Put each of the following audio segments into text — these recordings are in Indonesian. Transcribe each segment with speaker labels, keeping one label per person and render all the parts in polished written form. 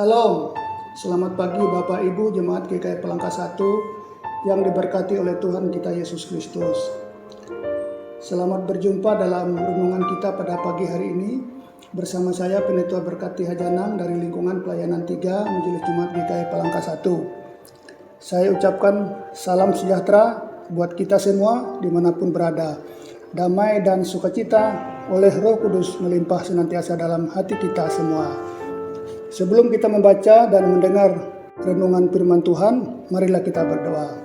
Speaker 1: Salam, selamat pagi Bapak Ibu Jemaat GKI Palangka 1 yang diberkati oleh Tuhan kita Yesus Kristus. Selamat berjumpa dalam renungan kita pada pagi hari ini bersama saya Penetua Berkati Hajanang dari lingkungan pelayanan 3 Majelis Jemaat GKI Palangka 1. Saya ucapkan salam sejahtera buat kita semua dimanapun berada. Damai dan sukacita oleh Roh Kudus melimpah senantiasa dalam hati kita semua. Sebelum kita membaca dan mendengar renungan firman Tuhan, marilah kita berdoa.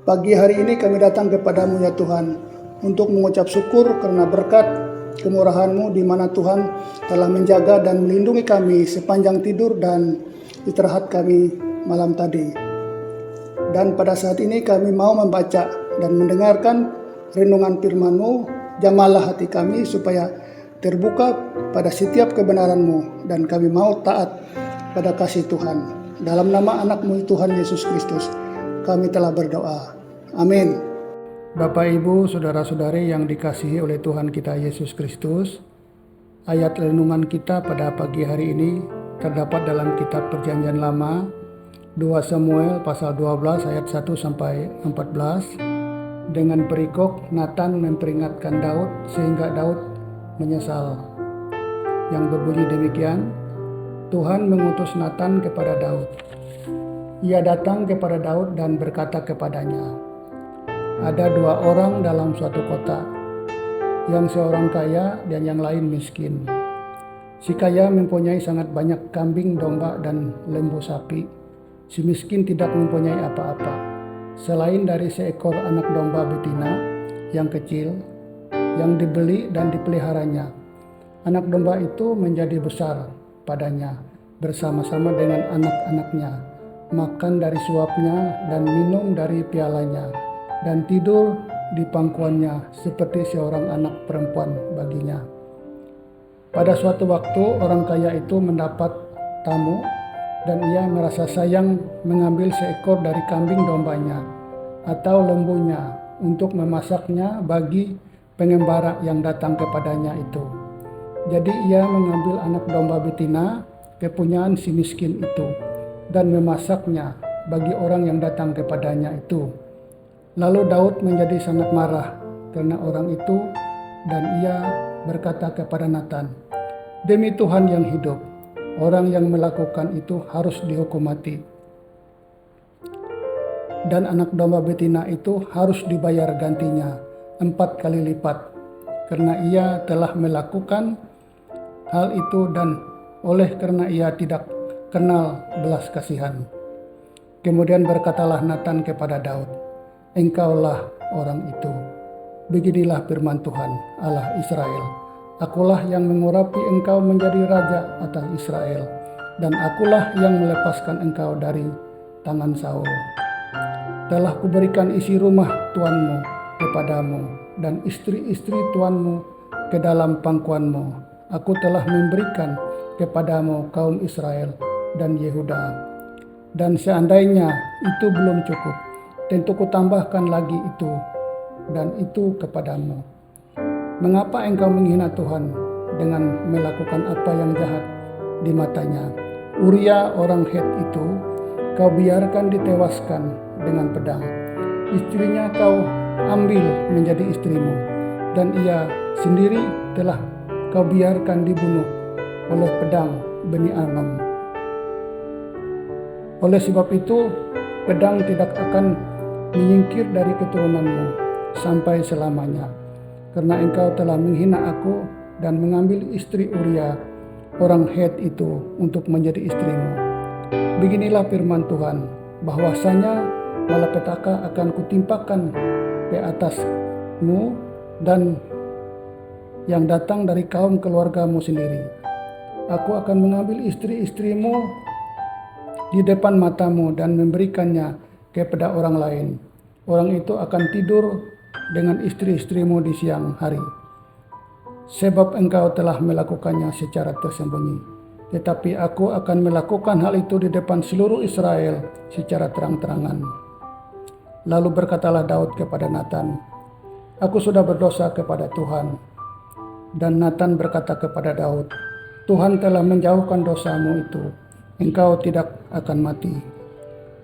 Speaker 1: Pagi hari ini kami datang kepadamu ya Tuhan, untuk mengucap syukur karena berkat kemurahan-Mu di mana Tuhan telah menjaga dan melindungi kami sepanjang tidur dan istirahat kami malam tadi. Dan pada saat ini kami mau membaca dan mendengarkan renungan firman-Mu, jamahlah hati kami supaya terbuka pada setiap kebenaran-Mu dan kami mau taat pada kasih Tuhan. Dalam nama anak-Mu Tuhan Yesus Kristus kami telah berdoa. Amin. Bapak Ibu, saudara-saudari yang dikasihi oleh Tuhan kita Yesus Kristus, ayat renungan kita pada pagi hari ini terdapat dalam kitab Perjanjian Lama 2 Samuel pasal 12 ayat 1 sampai 14 dengan perikop Natan memperingatkan Daud sehingga Daud menyesal, yang berbunyi demikian. Tuhan mengutus Natan kepada Daud. Ia datang kepada Daud dan berkata kepadanya, ada 2 orang dalam suatu kota, yang seorang kaya dan yang lain miskin. Si kaya mempunyai sangat banyak kambing, domba, dan lembu sapi. Si miskin tidak mempunyai apa-apa, selain dari seekor anak domba betina yang kecil, yang dibeli dan dipeliharanya. Anak domba itu menjadi besar padanya bersama-sama dengan anak-anaknya, makan dari suapnya dan minum dari pialanya, dan tidur di pangkuannya seperti seorang anak perempuan baginya. Pada suatu waktu orang kaya itu mendapat tamu dan ia merasa sayang mengambil seekor dari kambing dombanya atau lembunya untuk memasaknya bagi pengembara yang datang kepadanya itu. Jadi ia mengambil anak domba betina kepunyaan si miskin itu dan memasaknya bagi orang yang datang kepadanya itu. Lalu Daud menjadi sangat marah karena orang itu dan ia berkata kepada Natan, demi Tuhan yang hidup, orang yang melakukan itu harus dihukum mati. Dan anak domba betina itu harus dibayar gantinya 4 kali lipat, karena ia telah melakukan hal itu dan oleh karena ia tidak kenal belas kasihan. Kemudian berkatalah Natan kepada Daud, engkaulah orang itu. Beginilah firman Tuhan Allah Israel, akulah yang mengurapi engkau menjadi raja atas Israel, dan akulah yang melepaskan engkau dari tangan Saul. Telah kuberikan isi rumah tuanmu kepadamu dan istri-istri tuanmu ke dalam pangkuanmu. Aku telah memberikan kepadamu kaum Israel dan Yehuda. Dan seandainya itu belum cukup, tentu kutambahkan lagi itu dan itu kepadamu. Mengapa engkau menghina Tuhan dengan melakukan apa yang jahat di matanya? Uria orang Het itu kau biarkan ditewaskan dengan pedang. Istrinya kau ambil menjadi istrimu, dan ia sendiri telah kau biarkan dibunuh oleh pedang Bani Aram. Oleh sebab itu, pedang tidak akan menyingkir dari keturunanmu sampai selamanya, karena engkau telah menghina aku dan mengambil istri Uria orang Het itu untuk menjadi istrimu. Beginilah firman Tuhan, bahwasanya malapetaka akan kutimpakan ke atasmu dan yang datang dari kaum keluargamu sendiri. Aku akan mengambil istri-istrimu di depan matamu dan memberikannya kepada orang lain. Orang itu akan tidur dengan istri-istrimu di siang hari. Sebab engkau telah melakukannya secara tersembunyi. Tetapi aku akan melakukan hal itu di depan seluruh Israel secara terang-terangan. Lalu berkatalah Daud kepada Natan, aku sudah berdosa kepada Tuhan. Dan Natan berkata kepada Daud, Tuhan telah menjauhkan dosamu itu, engkau tidak akan mati.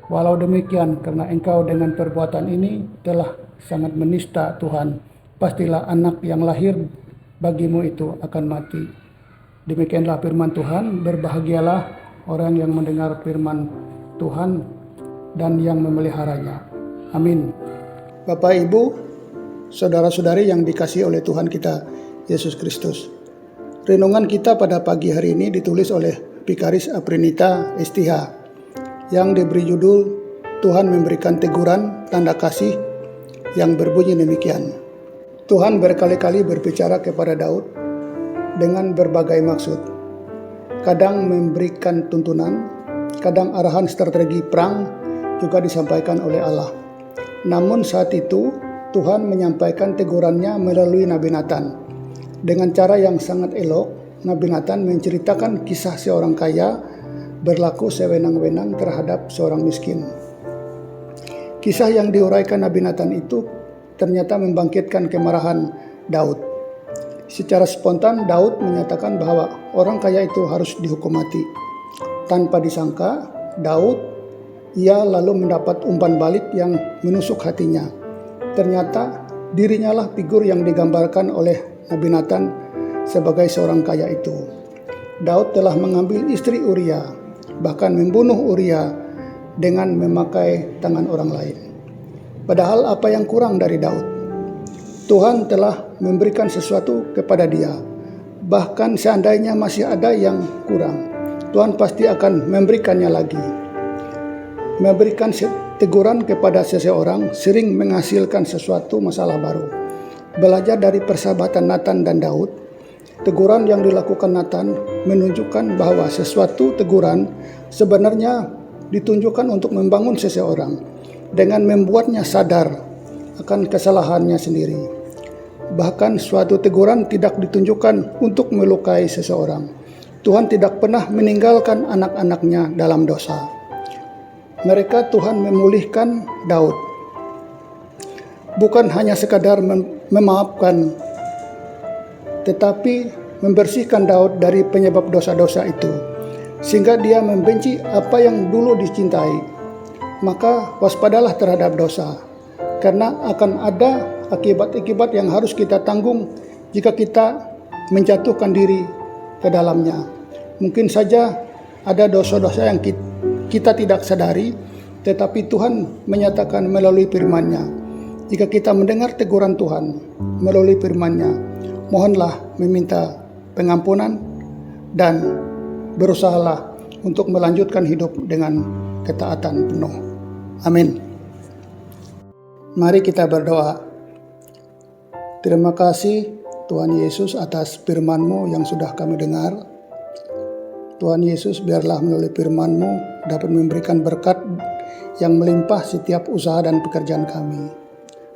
Speaker 1: Walau demikian, karena engkau dengan perbuatan ini telah sangat menista Tuhan, pastilah anak yang lahir bagimu itu akan mati. Demikianlah firman Tuhan. Berbahagialah orang yang mendengar firman Tuhan dan yang memeliharanya. Amin. Bapak, Ibu, saudara-saudari yang dikasihi oleh Tuhan kita Yesus Kristus. Renungan kita pada pagi hari ini ditulis oleh Vikaris Aprinita STH yang diberi judul Tuhan memberikan teguran tanda kasih yang berbunyi demikian. Tuhan berkali-kali berbicara kepada Daud dengan berbagai maksud. Kadang memberikan tuntunan, kadang arahan strategi perang juga disampaikan oleh Allah. Namun saat itu Tuhan menyampaikan tegurannya melalui Nabi Natan. Dengan cara yang sangat elok, Nabi Natan menceritakan kisah seorang kaya berlaku sewenang-wenang terhadap seorang miskin. Kisah yang diuraikan Nabi Natan itu ternyata membangkitkan kemarahan Daud. Secara spontan Daud menyatakan bahwa orang kaya itu harus dihukum mati. Tanpa disangka, ia lalu mendapat umpan balik yang menusuk hatinya. Ternyata dirinya lah figur yang digambarkan oleh Nabi Natan sebagai seorang kaya itu. Daud telah mengambil istri Uria, bahkan membunuh Uria dengan memakai tangan orang lain. Padahal apa yang kurang dari Daud? Tuhan telah memberikan sesuatu kepada dia. Bahkan seandainya masih ada yang kurang, Tuhan pasti akan memberikannya lagi. Memberikan teguran kepada seseorang sering menghasilkan sesuatu masalah baru. Belajar dari persahabatan Natan dan Daud, teguran yang dilakukan Natan menunjukkan bahwa sesuatu teguran sebenarnya ditunjukkan untuk membangun seseorang dengan membuatnya sadar akan kesalahannya sendiri. Bahkan suatu teguran tidak ditunjukkan untuk melukai seseorang. Tuhan tidak pernah meninggalkan anak-anaknya dalam dosa. Mereka Tuhan memulihkan Daud. Bukan hanya sekadar memaafkan, tetapi membersihkan Daud dari penyebab dosa-dosa itu, sehingga dia membenci apa yang dulu dicintai. Maka waspadalah terhadap dosa, karena akan ada akibat-akibat yang harus kita tanggung jika kita menjatuhkan diri ke dalamnya. Mungkin saja ada dosa-dosa yang kita tidak sadari, tetapi Tuhan menyatakan melalui firman-Nya. Jika kita mendengar teguran Tuhan melalui firman-Nya, mohonlah meminta pengampunan dan berusahalah untuk melanjutkan hidup dengan ketaatan penuh. Amin. Mari kita berdoa. Terima kasih Tuhan Yesus atas firman-Mu yang sudah kami dengar. Tuhan Yesus, biarlah melalui firman-Mu dapat memberikan berkat yang melimpah setiap usaha dan pekerjaan kami.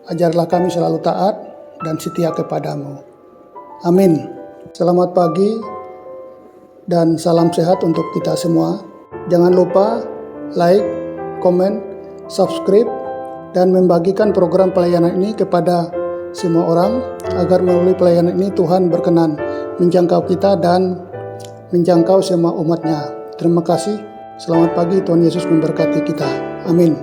Speaker 1: Ajarlah kami selalu taat dan setia kepadamu. Amin. Selamat pagi dan salam sehat untuk kita semua. Jangan lupa like, komen, subscribe, dan membagikan program pelayanan ini kepada semua orang agar melalui pelayanan ini Tuhan berkenan menjangkau kita dan menjangkau semua umat-Nya. Terima kasih. Selamat pagi, Tuhan Yesus memberkati kita. Amin.